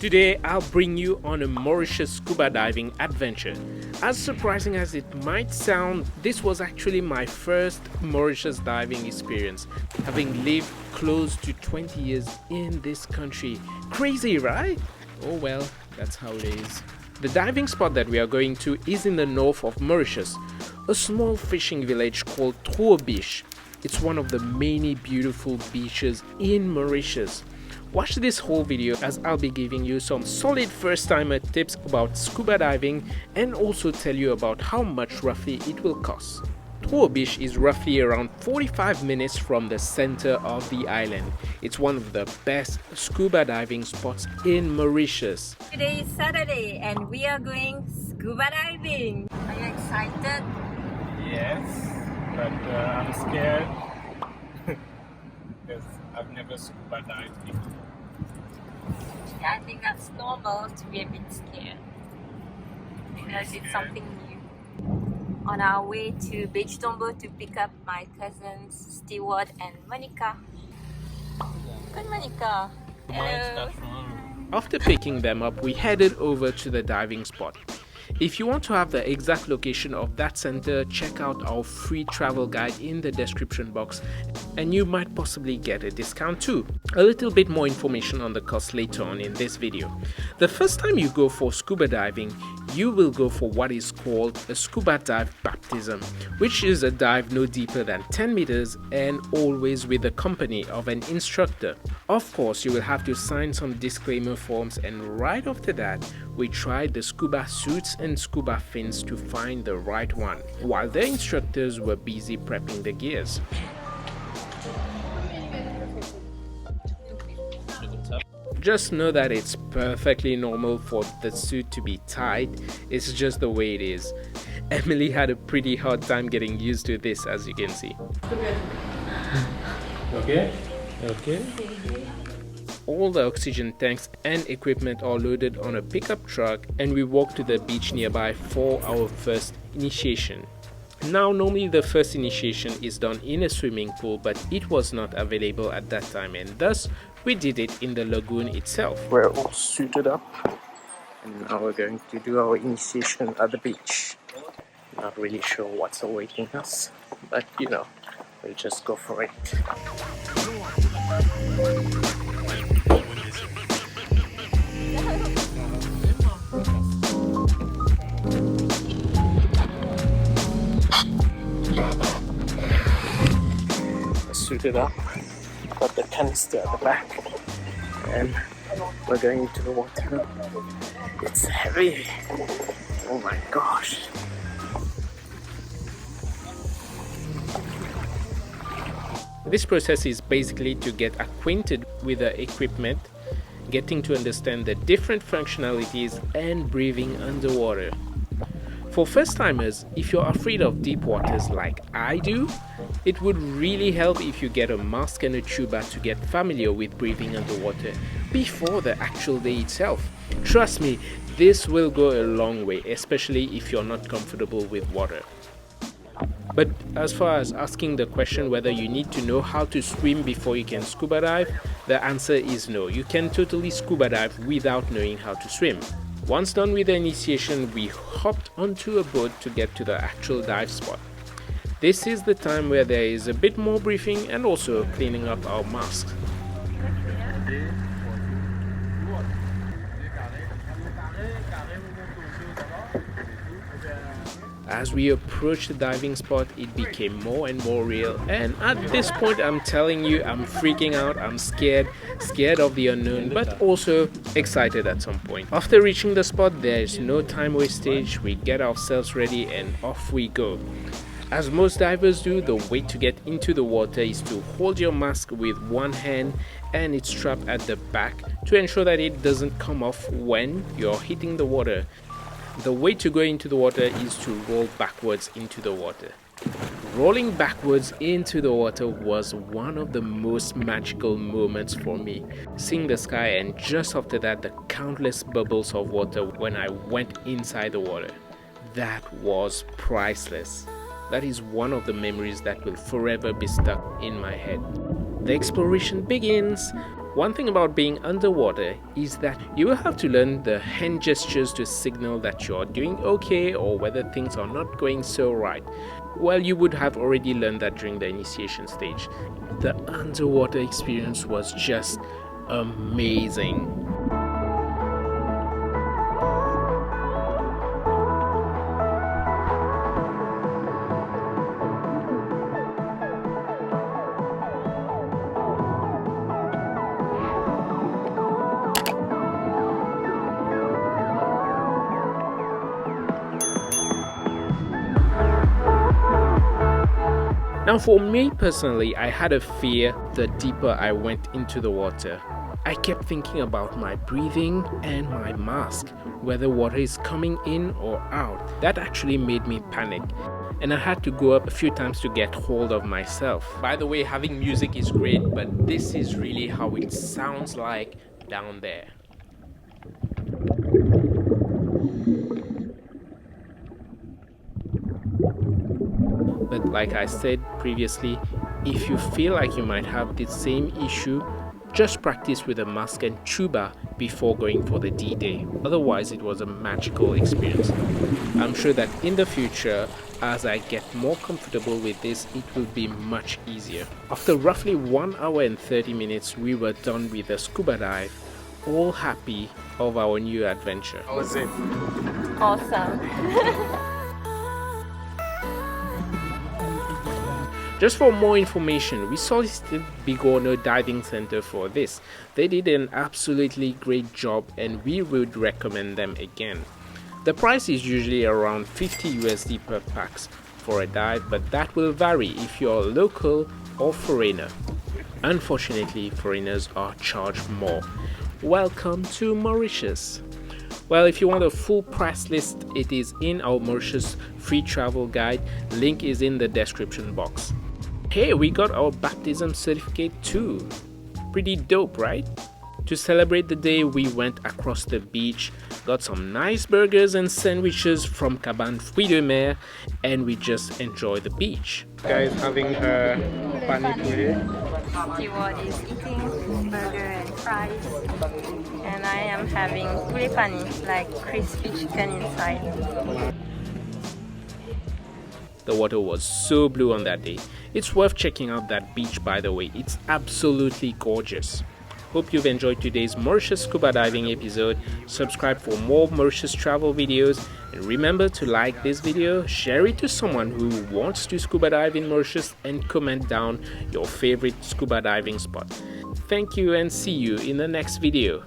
Today I'll bring you on a Mauritius scuba diving adventure. As surprising as it might sound, this was actually my first Mauritius diving experience, having lived close to 20 years in this country. Crazy, right? Oh well, that's how it is. The diving spot that we are going to is in the north of Mauritius, a small fishing village called Trou Aux Biches. It's one of the many beautiful beaches in Mauritius. Watch this whole video as I'll be giving you some solid first-timer tips about scuba diving and also tell you about how much roughly it will cost. Trou Aux Biches is roughly around 45 minutes from the center of the island. It's one of the best scuba diving spots in Mauritius. Today is Saturday and we are going scuba diving. Are you excited? Yes, but I'm scared because I've never scuba dived before. Yeah, I think that's normal to be a bit scared because it's something new. On our way to Beach Tombo to pick up my cousins Stewart and Monica. Good Monica. Hello. After picking them up, we headed over to the diving spot. If you want to have the exact location of that center, check out our free travel guide in the description box and you might possibly get a discount too. A little bit more information on the cost later on in this video. The first time you go for scuba diving, you will go for what is called a scuba dive baptism, which is a dive no deeper than 10 meters and always with the company of an instructor. Of course, you will have to sign some disclaimer forms, and right after that, we tried the scuba suits and scuba fins to find the right one, while the instructors were busy prepping the gears. Just know that it's perfectly normal for the suit to be tight, it's just the way it is. Emily had a pretty hard time getting used to this, as you can see. Okay? All the oxygen tanks and equipment are loaded on a pickup truck and we walk to the beach nearby for our first initiation. Now, normally the first initiation is done in a swimming pool, but it was not available at that time and thus we did it in the lagoon itself. We're all suited up and now we're going to do our initiation at the beach. Not really sure what's awaiting us, but you know, we'll just go for it. Suited up, got the canister at the back, and we're going into the water. It's heavy. Oh my gosh. This process is basically to get acquainted with the equipment, getting to understand the different functionalities and breathing underwater. For first timers, if you're afraid of deep waters like I do, it would really help if you get a mask and a tuba to get familiar with breathing underwater before the actual day itself. Trust me, this will go a long way, especially if you're not comfortable with water. But as far as asking the question whether you need to know how to swim before you can scuba dive, the answer is no. You can totally scuba dive without knowing how to swim. Once done with the initiation, we hopped onto a boat to get to the actual dive spot. This is the time where there is a bit more briefing and also cleaning up our masks. As we approached the diving spot, it became more and more real, and at this point I'm telling you, I'm freaking out, I'm scared of the unknown, but also excited at some point. After reaching the spot, there is no time wastage, we get ourselves ready and off we go. As most divers do, the way to get into the water is to hold your mask with one hand and it's strapped at the back to ensure that it doesn't come off when you're hitting the water. The way to go into the water is to roll backwards into the water. Rolling backwards into the water was one of the most magical moments for me. Seeing the sky and just after that the countless bubbles of water when I went inside the water. That was priceless. That is one of the memories that will forever be stuck in my head. The exploration begins. One thing about being underwater is that you will have to learn the hand gestures to signal that you're doing okay or whether things are not going so right. Well, you would have already learned that during the initiation stage. The underwater experience was just amazing. Now for me personally, I had a fear the deeper I went into the water. I kept thinking about my breathing and my mask, whether water is coming in or out. That actually made me panic, and I had to go up a few times to get hold of myself. By the way, having music is great, but this is really how it sounds like down there. But like I said previously, if you feel like you might have the same issue, just practice with a mask and tuba before going for the D-Day. Otherwise, it was a magical experience. I'm sure that in the future, as I get more comfortable with this, it will be much easier. After roughly 1 hour and 30 minutes, we were done with the scuba dive, all happy of our new adventure. How was it? Awesome. Just for more information, we solicited Bigorno Diving Center for this. They did an absolutely great job and we would recommend them again. The price is usually around 50 USD per pax for a dive, but that will vary if you're a local or foreigner. Unfortunately, foreigners are charged more. Welcome to Mauritius. Well, if you want a full price list, it is in our Mauritius free travel guide. Link is in the description box. Hey, we got our baptism certificate too. Pretty dope, right? To celebrate the day, we went across the beach, got some nice burgers and sandwiches from Cabane Fruits de Mer, and we just enjoyed the beach. Guys having her pani puri. Steward is eating burger and fries, and I am having poulet pani, like crispy chicken inside. The water was so blue on that day. It's worth checking out that beach, by the way. It's absolutely gorgeous. Hope you've enjoyed today's Mauritius Scuba Diving episode. Subscribe for more Mauritius travel videos. And remember to like this video, share it to someone who wants to scuba dive in Mauritius, and comment down your favorite scuba diving spot. Thank you and see you in the next video.